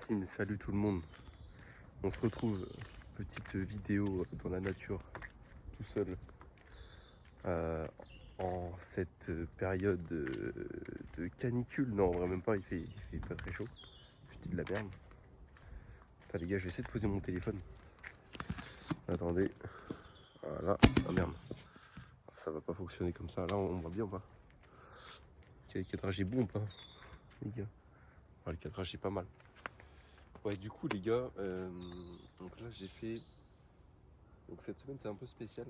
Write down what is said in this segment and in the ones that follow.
team, salut tout le monde. On se retrouve, petite vidéo dans la nature, tout seul, euh, en cette période de canicule. Non, en vrai, même pas, il fait pas très chaud. Je dis de la merde. Attends, les gars, je vais essayer de poser mon téléphone. Attendez. Voilà. Ah merde. Ça va pas fonctionner comme ça. Là, on voit bien ou pas? Le cadrage est bon ou pas, les gars? Le cadrage est pas mal. Ouais, du coup, les gars, donc là, j'ai fait. Donc cette semaine, c'est un peu spécial.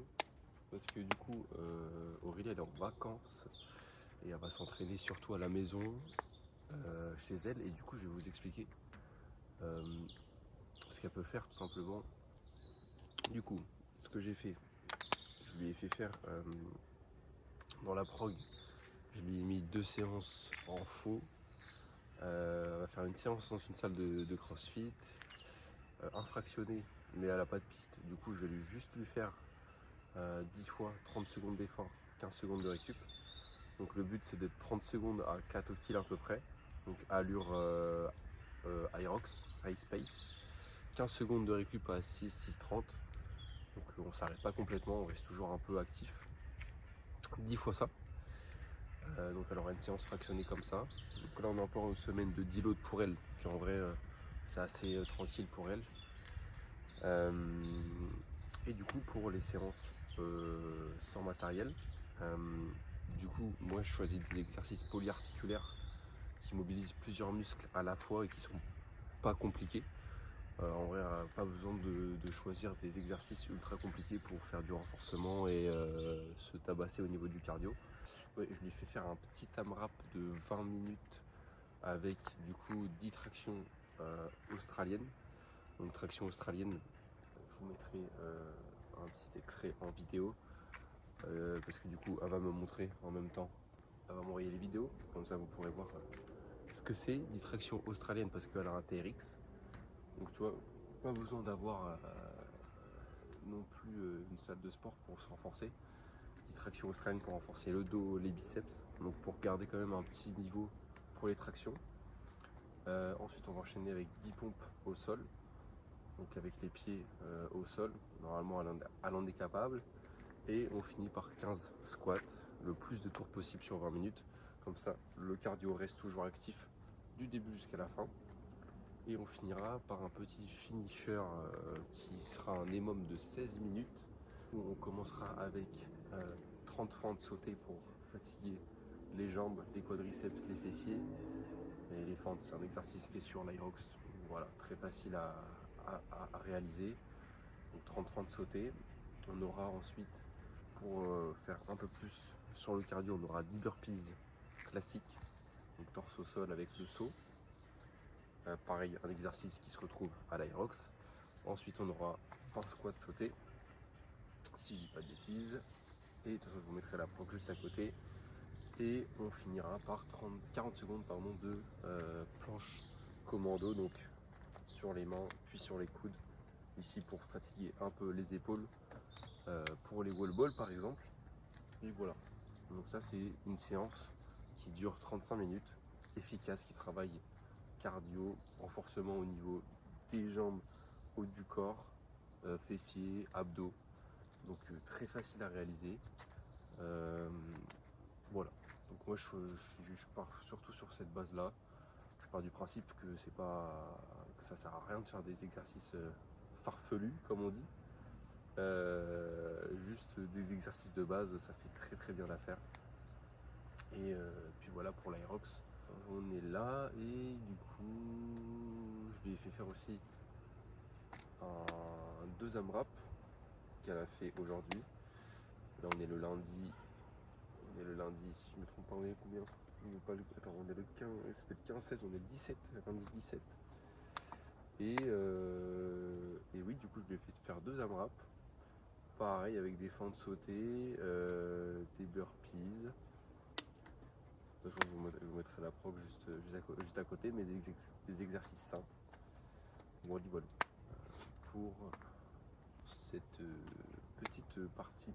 Parce que du coup, Aurélie, elle est en vacances. Et elle va s'entraîner surtout à la maison, chez elle. Et du coup, je vais vous expliquer euh, ce qu'elle peut faire tout simplement. Du coup, ce que j'ai fait, je lui ai fait faire dans la prog, je lui ai mis 2 séances en faux. Elle va faire une séance dans une salle de crossfit, un fractionné, mais elle n'a pas de piste. Du coup, je vais juste lui faire 10 fois 30 secondes d'effort, 15 secondes de récup. Donc le but, c'est d'être 30 secondes à 4 kills à peu près. Donc allure Irox, High Space. 15 secondes de récup à 6, 6,30. Donc on s'arrête pas complètement, on reste toujours un peu actif. 10 fois ça. Donc elle aura une séance fractionnée comme ça. Donc là on est encore une semaine de deload pour elle. Donc en vrai c'est assez tranquille pour elle. Et du coup pour les séances sans matériel, du coup moi je choisis des exercices polyarticulaires qui mobilisent plusieurs muscles à la fois et qui sont pas compliqués. En vrai, pas besoin de choisir des exercices ultra compliqués pour faire du renforcement et se tabasser au niveau du cardio. Ouais, je lui fais faire un petit AMRAP de 20 minutes avec du coup 10 tractions australiennes. Donc traction australienne, je vous mettrai un petit extrait en vidéo parce que du coup elle va me montrer en même temps. Elle va m'envoyer les vidéos, comme ça vous pourrez voir ce que c'est 10 tractions australiennes parce qu'elle a un TRX. Donc tu vois, pas besoin d'avoir non plus une salle de sport pour se renforcer. Petite traction australienne pour renforcer le dos, les biceps, donc pour garder quand même un petit niveau pour les tractions. Ensuite on va enchaîner avec 10 pompes au sol, donc avec les pieds au sol, normalement elle en est capable. Et on finit par 15 squats, le plus de tours possible sur 20 minutes. Comme ça le cardio reste toujours actif du début jusqu'à la fin. Et on finira par un petit finisher qui sera un minimum de 16 minutes où on commencera avec 30 fentes sautées pour fatiguer les jambes, les quadriceps, les fessiers. Et les fentes, c'est un exercice qui est sur l'Irox, voilà, très facile à réaliser. Donc 30 fentes sautées. On aura ensuite, pour faire un peu plus sur le cardio, on aura 10 burpees classiques, donc torse au sol avec le saut. Pareil, un exercice qui se retrouve à l'Irox. Ensuite, on aura 20 squats sautés, si je dis pas de bêtises. Et de toute façon, je vous mettrai la prog juste à côté. Et on finira par 40 secondes de planche commando, donc sur les mains, puis sur les coudes. Ici pour fatiguer un peu les épaules, pour les wall balls par exemple. Et voilà. Donc ça, c'est une séance qui dure 35 minutes, efficace, qui travaille cardio, renforcement au niveau des jambes, haut du corps, fessiers, abdos. Donc très facile à réaliser. Voilà. Donc moi je pars surtout sur cette base là. Je pars du principe que c'est pas que ça sert à rien de faire des exercices farfelus comme on dit. Juste des exercices de base, ça fait très très bien l'affaire. Et puis voilà pour l'Aerox. On est là et du coup je lui ai fait faire aussi un 2 AMRAP qu'elle a fait aujourd'hui. Là on est le lundi. On est le lundi, si je me trompe pas, on est combien? On est pas le... Attends, on est le 15, c'était le 15-16, on est le 17, lundi 17. Et oui, du coup je lui ai fait faire 2 AMRAP. Pareil avec des fentes sautées, des burpees. De toute façon, je vous mettrai la prog juste à côté, mais des exercices simples. Voilà, voilà. Pour cette petite partie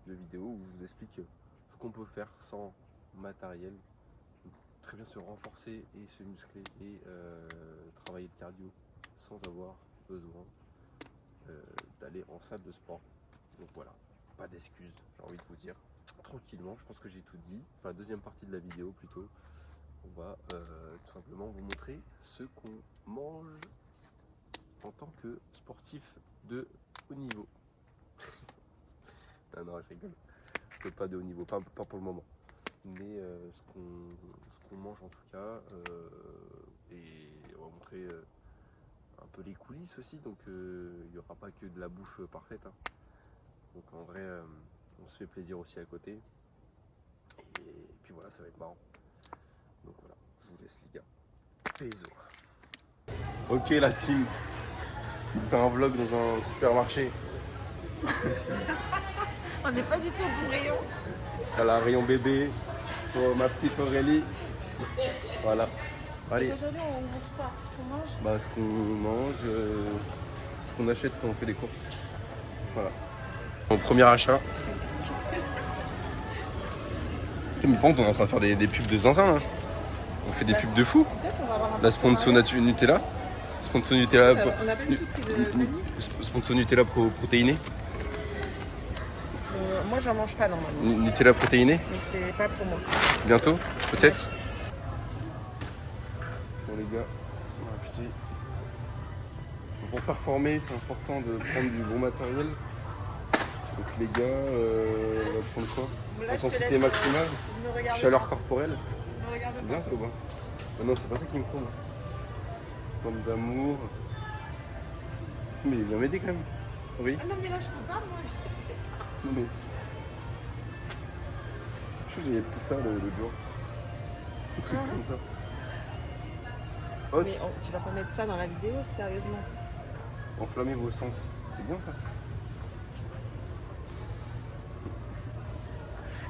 de vidéo où je vous explique ce qu'on peut faire sans matériel très bien se renforcer et se muscler et travailler le cardio sans avoir besoin d'aller en salle de sport. Donc voilà, pas d'excuses, j'ai envie de vous dire. Tranquillement, je pense que j'ai tout dit. Enfin, la deuxième partie de la vidéo plutôt, on va tout simplement vous montrer ce qu'on mange en tant que sportif de haut niveau. Non, je rigole. Pas de haut niveau, pas pour le moment. Mais ce qu'on mange en tout cas. Et on va montrer un peu les coulisses aussi. Donc il n'y aura pas que de la bouffe parfaite. Hein. Donc en vrai, on se fait plaisir aussi à côté. Et puis voilà, ça va être marrant. Donc voilà, je vous laisse les gars. Bisous. Ok la team, on fait un vlog dans un supermarché. On n'est pas du tout au bon rayon. À la rayon bébé pour ma petite Aurélie. Voilà. Allez. Aujourd'hui on ne montre pas ce qu'on mange. Bah, ce qu'on mange, ce qu'on achète quand on fait des courses. Voilà. Mon premier achat. Mais par contre on est en train de faire des pubs de zinzin là. On fait des pubs de fou. Peut-être on va avoir un La sponsor Nutella. Sponsor Nutella. On n'a pas du tout pris de vanille. Sponsor Nutella protéiné. Moi j'en mange pas normalement. Nutella protéiné. Mais c'est pas pour moi. Bientôt, peut-être. Bon les gars, on va acheter. Pour performer, c'est important de prendre du bon matériel. Donc les gars, on va prendre quoi? Là, Intensité maximale, chaleur corporelle. Ne regarde C'est bien ça ou pas? Non, c'est pas ça qu'il me faut. Moi. Pomme d'amour. Mais il va m'aider quand même. Oui. Ah non mais là je peux pas moi, je sais pas. Non mais. Je crois que j'avais pris ça le jour. Un truc comme ça. Hot. Mais tu vas pas mettre ça dans la vidéo, sérieusement. Enflammez vos sens. C'est bien ça.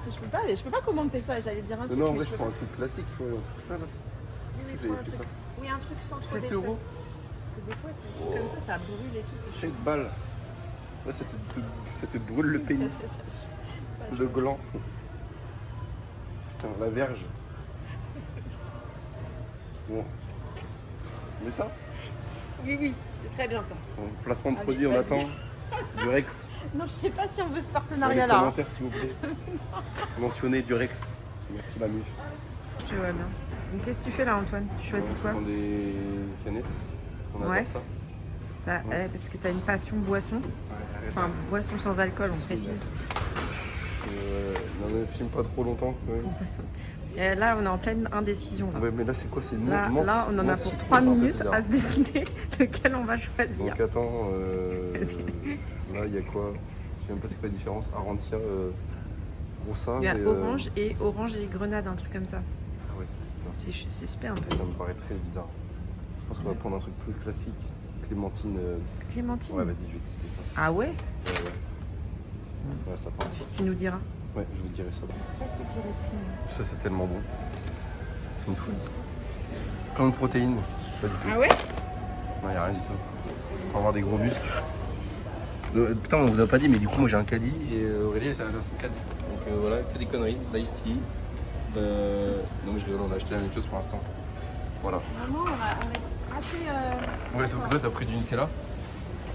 Je peux pas commenter ça, j'allais dire un truc. Non, en mais vrai, je prends un truc classique, tu vois, un truc ça là. Oui, J'avais prends un pris truc. ça. Oui, un truc sans trop 7 d'effet. euros, Parce que des fois, c'est des trucs comme ça brûle et tout. 7 balles. Là, ça te brûle le pénis, Ça, le gland. Putain, la verge. Bon. Mais ça, Oui, c'est très bien ça. bon, placement de Allez, produit, on vas-y. attend. Durex. Non, je sais pas si on veut ce Dans les partenariat-là. commentaires, s'il vous plaît. Mentionnez Durex. Merci la muf. Je vois bien. Donc, qu'est-ce que tu fais là, Antoine? Tu choisis On quoi? prend des canettes. Parce qu'on Ouais. adore ça. Parce que tu as une passion boisson. Ouais, Enfin, boisson sans alcool, on précise. Non, mais filme pas trop longtemps. Ouais. Boisson. Et là, on est en pleine indécision. Là, Ouais, mais là, c'est quoi? C'est là, menthe, là, on en a menthe pour citron, 3 c'est un peu minutes bizarre. à se décider lequel on va choisir. Donc attends, là il y a quoi? Je sais même pas c'est quoi la différence. Arancia, Rossa. Il y a et, orange et grenade, un truc comme ça. Ah ouais, c'est peut-être ça. C'est super un peu. Ça me paraît très bizarre. Je pense qu'on va prendre un truc plus classique. Clémentine. Clémentine? Ouais, vas-y, je vais tester ça. Ah ouais? Ouais. Ouais, ça part. Tu nous diras. Ouais, je vous dirai ça. C'est pas ce que j'aurais pris. Ça, c'est tellement bon. C'est une folie. Plein de protéines. Pas du tout. Ah ouais? Non, y a rien du tout. On va avoir des gros muscles. Putain, on vous a pas dit, mais du coup, moi j'ai un caddie et Aurélie, elle a son caddie. Donc voilà, que des conneries. L'ice tea. Non, mais je rigole, on a acheté la même chose pour l'instant. Voilà. Vraiment, on est assez. Ouais, sauf que là, t'as pris du Nutella.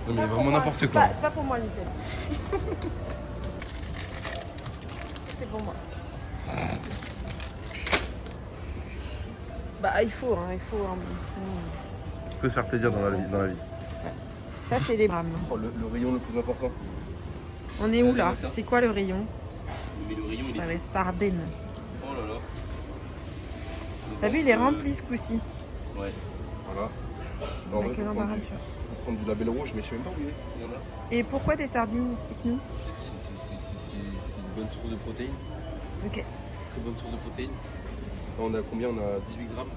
Non, mais Pas pour vraiment moi, n'importe c'est quoi. C'est pas pour moi le Nutella. C'est pour moi. Bah il faut, sinon... Tu peux se faire plaisir dans la vie. Ça c'est les grammes. Oh, le rayon le plus important. On est où là? ça. C'est quoi le rayon? Mais le rayon, Ça va être sardine. Oh là là. T'as vu, il est rempli ce coup-ci. Ouais. Voilà. On a quel embarras de choix. On va prendre du label rouge, mais je sais même pas où il y en a. Et pourquoi des sardines? Explique-nous. C'est une bonne source de protéines. Ok. Très bonne source de protéines. Là, on a combien? On a 18 grammes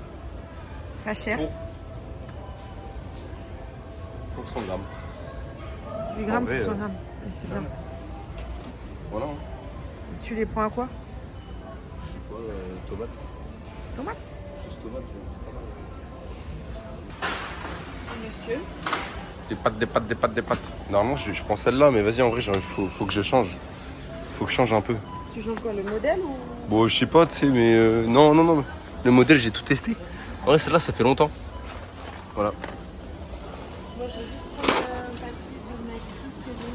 Pas cher. pour 100 grammes. 8 grammes En vrai, pour 100 grammes. Et c'est bien. Voilà. Hein. Tu les prends à quoi? Je sais pas, tomate. Tomate. Sauce tomate, c'est pas mal. Monsieur. Des pâtes. Normalement, je prends celle-là, mais vas-y, en vrai, faut que je change. Faut que je change un peu. Tu changes quoi, le modèle ou... Bon, je sais pas, tu sais, mais non. Le modèle, j'ai tout testé. En vrai, celle-là, ça fait longtemps. Voilà. Moi, je vais juste prendre un papier de Nike que j'ai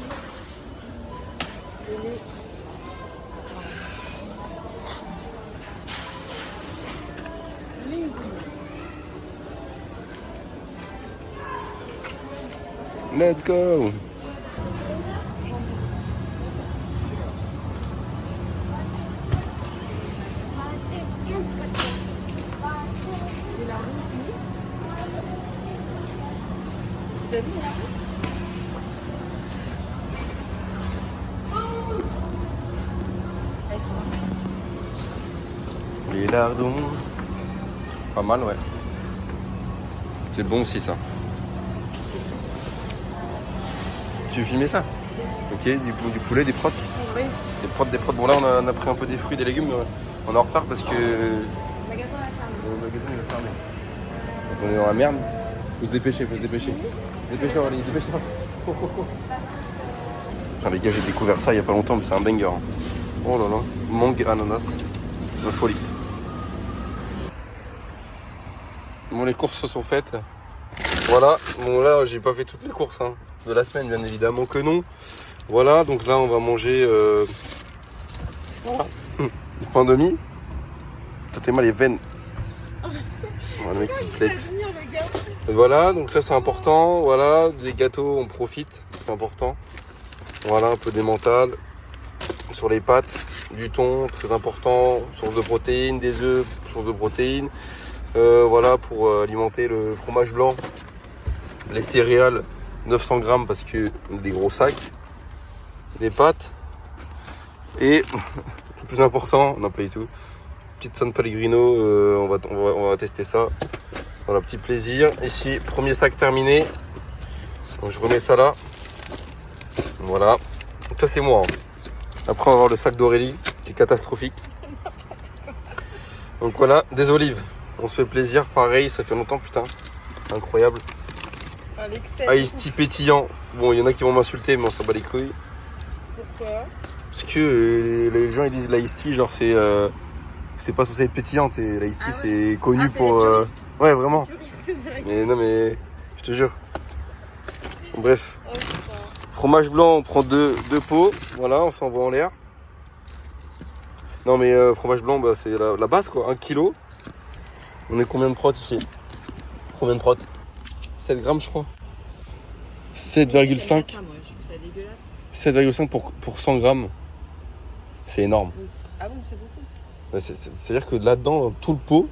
mis. Let's go. Vous avez vu là? Elles sont là. Les lardons. Pas mal, ouais. C'est bon aussi, ça. Tu veux filmer ça? Ok, du poulet, des protes. Oui. Des protes. Bon, là, on a pris un peu des fruits, des légumes. On est en retard parce que Le magasin va fermer. le magasin il va fermer. Donc, on est dans la merde. Faut se dépêcher. Dépêche-toi, Aurélie, dépêche-toi. Putain, les gars, j'ai découvert ça il y a pas longtemps, mais c'est un banger. Hein. Oh là là. Mangue ananas. La folie. Bon, les courses se sont faites. Voilà. Bon, là, j'ai pas fait toutes les courses de la semaine, bien évidemment que non. Voilà, donc là, on va manger voilà. Du pain de mie. Toi, t'es mal les veines. Voilà, le mec qui flex. Voilà, donc ça, c'est important. Voilà, des gâteaux, on profite. C'est important. Voilà, un peu des mentales. Sur les pâtes, du thon, très important. Source de protéines, des œufs, source de protéines. Voilà, pour alimenter le fromage blanc. Les céréales, 900 grammes parce que des gros sacs. Des pâtes. Et le plus important, non pas du tout. Petite San Pellegrino, on va tester ça. Voilà, petit plaisir. Ici, premier sac terminé. Donc je remets ça là. Voilà. Donc ça c'est moi. Après on va voir le sac d'Aurélie qui est catastrophique. Donc voilà, des olives. On se fait plaisir, pareil, ça fait longtemps, putain. Incroyable. Ice tea pétillant. Bon, il y en a qui vont m'insulter, mais on s'en bat les couilles. Pourquoi? Parce que les gens ils disent l'ice tea, genre c'est pas censé être pétillant. L'ice tea c'est connu pour. Ouais, vraiment. Mais non, mais je te jure. Bref. Fromage blanc, on prend deux pots. Voilà, on s'envoie en l'air. Non, mais fromage blanc, bah, c'est la base quoi. 1 kg. On est combien de protes ici? Combien de protes? 7 grammes, je crois. 7,5. 7,5 pour 100 grammes. C'est énorme. Ah bon, c'est beaucoup. C'est-à-dire que là-dedans, dans tout le pot,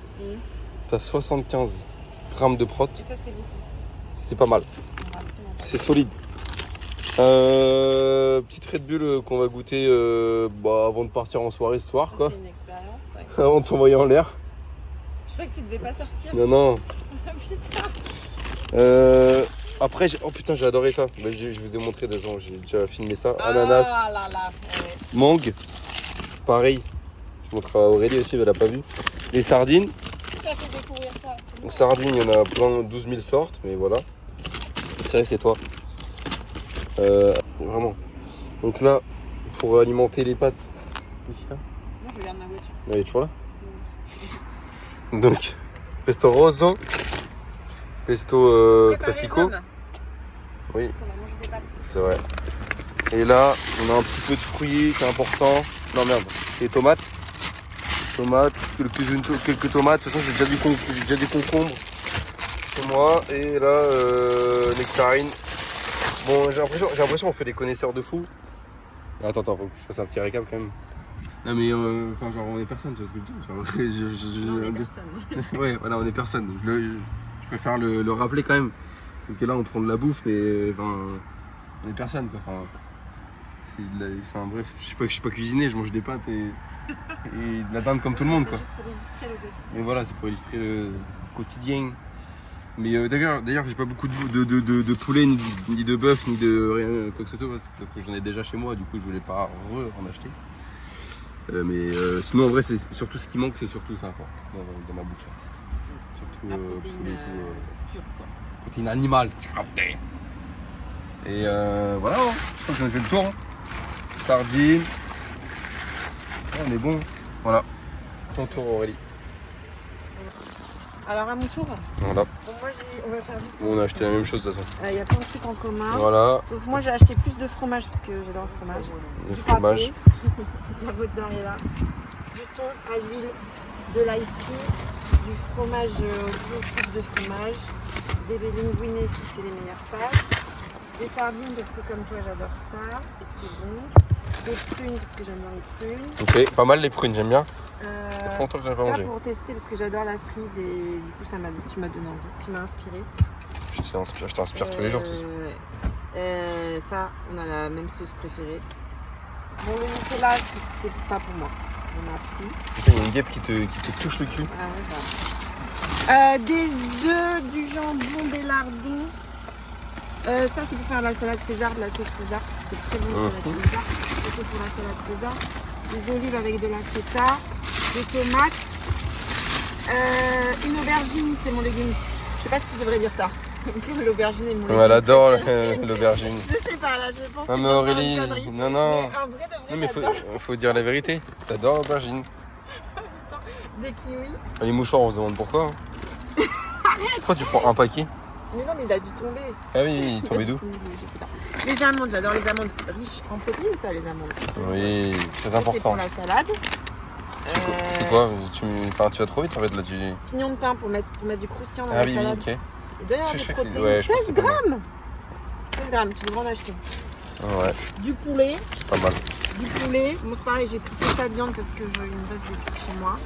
t'as 75 grammes de protes. Et ça, c'est beaucoup. C'est pas mal. C'est solide. Petite Red Bull qu'on va goûter avant de partir en soirée ce soir, quoi. C'est une expérience, ouais. Avant de s'envoyer en l'air. Je croyais que tu devais pas sortir. Non. Putain. Après, oh putain, j'ai adoré ça. Bah, je vous ai montré déjà, j'ai déjà filmé ça. Ananas, Là. Ouais. mangue, pareil. Je montrerai à Aurélie aussi, elle a pas vu. Les sardines. Qui t'a fait découvrir ça? Donc sardines, il y en a plein, 12 000 sortes, mais voilà. C'est toi. Vraiment. Donc là, pour alimenter les pâtes. Ici, là. Moi, je regarde ma voiture. Elle est toujours là. Donc, pesto rosso. Pesto classico. Oui, Parce qu'on va manger des pâtes. c'est vrai. Et là, on a un petit peu de fruits, c'est important. Non merde, c'est tomates. Quelques tomates. De toute façon, j'ai déjà des concombres chez moi. Et là, nectarine. Bon, j'ai l'impression qu'on fait des connaisseurs de fou. Attends, faut que je fasse un petit récap quand même. Non mais genre on est personne, tu vois ce que je veux dire, Non, on est personne. Ouais, voilà, on est personne. Je préfère le rappeler quand même. C'est que là on prend de la bouffe, mais on est personne quoi. Bref, je sais pas cuisiner, je mange des pâtes et de la dinde comme tout le monde quoi. C'est juste pour illustrer le quotidien. Mais voilà, c'est pour illustrer le quotidien. Mais d'ailleurs, j'ai pas beaucoup de poulet, ni de bœuf, ni de rien, quoi que ce soit, parce que j'en ai déjà chez moi, du coup je voulais pas en acheter. Sinon en vrai c'est surtout ce qui manque, c'est surtout ça quoi, dans ma bouffe. Surtout La protéine poulet et tout. pure quoi. Protéine animale. Et voilà, je crois que j'en ai fait le tour. Sardines. On est bon. Voilà. Ton tour Aurélie. Alors à mon tour, Voilà. bon, moi on va faire vite. On a acheté la même chose de toute façon. Il y a plein de trucs en commun. Voilà, Sauf moi j'ai acheté plus de fromage parce que j'adore le fromage. le Du fromage. pâté, la mozzarella, du thon à l'huile, de l'ice tea, du fromage au type de fromage, des linguines si c'est les meilleures pâtes, des sardines parce que comme toi j'adore ça et que c'est bon, des prunes parce que j'aime bien les prunes. Ok, pas mal les prunes, j'aime bien. Euh, Ça fait longtemps que j'en ai pas ça mangé. pour tester parce que j'adore la cerise et du coup tu m'as donné envie, tu m'as inspiré. Je t'inspire tous les jours, tout ça. Ça, on a la même sauce préférée. Bon, le Nutella, c'est pas pour moi. On a pris. Il y a une guêpe qui te touche le cul. Ah ouais, bah. Des œufs, du jambon, des lardons. Ça, c'est pour faire la salade César, de la sauce César. C'est très bon, la salade César. Ça, c'est pour la salade César. Des olives avec de la feta, des tomates. Une aubergine, c'est mon légume. Je sais pas si je devrais dire ça. L'aubergine est mon légume. Elle adore l'aubergine. Je sais pas, là, je pense Non que mais je vais faire Aurélie, une connerie. non non. Mais en vrai de Non vrai, mais j'adore faut dire la vérité. T'adores l'aubergine. des kiwis. Les mouchoirs, on se demande pourquoi. Hein. Pourquoi tu prends un paquet? Mais non, mais il a dû tomber. Ah oui, il est tombé d'où? Je sais pas. Les amandes, j'adore les amandes riches en protéines, ça, les amandes. Oui, très Ça, c'est important. pour la salade. C'est quoi? Tu vas trop vite en fait là. Pignon de pain pour mettre du croustillant dans Ah la oui, salade. ok. Il doit y avoir Je des sais que c'est- protéines. ouais, je pense que 16 c'est pas mal. grammes 16 grammes, tu devrais en acheter. Ouais, Du poulet. c'est pas mal. Du poulet. Bon, c'est pareil, j'ai pris que ça de viande parce que il me reste des trucs chez moi.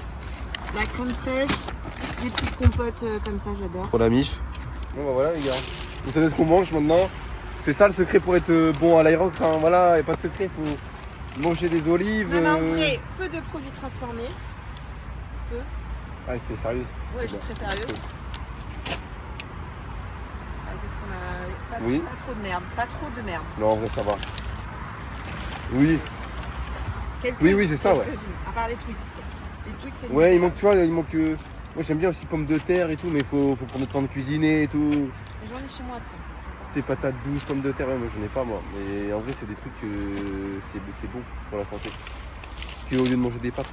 La crème fraîche. Des petites compotes comme ça, j'adore. Pour la mif. Bon bah voilà les gars. Vous savez ce qu'on mange maintenant. C'est ça le secret pour être bon à l'Aerox. Hein. Voilà, y a pas de secret. Faut manger des olives. Non, mais en vrai, peu de produits transformés. Peu. Ah, c'était sérieuse. Ouais, je suis très sérieuse. Qu'est-ce qu'on a Oui. Pas trop de merde. Pas trop de merde. Non, en vrai, ça va. Oui. Quelques- Oui, c'est ça, ouais. quelques-unes, à part les Twix. Les Twix, c'est Ouais, il limité. manque, tu vois, il manque. Moi, j'aime bien aussi pommes de terre et tout, mais faut prendre le temps de cuisiner et tout. Mais j'en ai chez moi, tu sais. Tu sais, patates douces, pommes de terre, ouais, moi, j'en ai pas, moi. Mais en vrai, c'est des trucs. C'est bon pour la santé. Puis au lieu de manger des pâtes.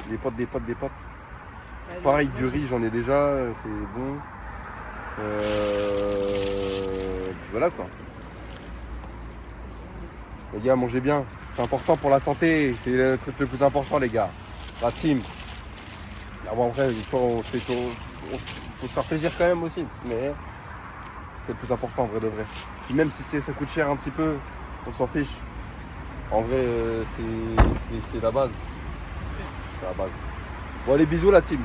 Des pâtes. Ouais, Pareil, moi, du riz, j'en ai déjà, c'est bon. Puis voilà quoi. Les gars, mangez bien. C'est important pour la santé. C'est le truc le plus important, les gars. La team. Ah bon, après, faut se faire plaisir quand même aussi. Mais c'est le plus important, en vrai de vrai. Puis même si ça coûte cher un petit peu, on s'en fiche. En vrai, c'est la base. C'est la base. Bon, allez, bisous la team.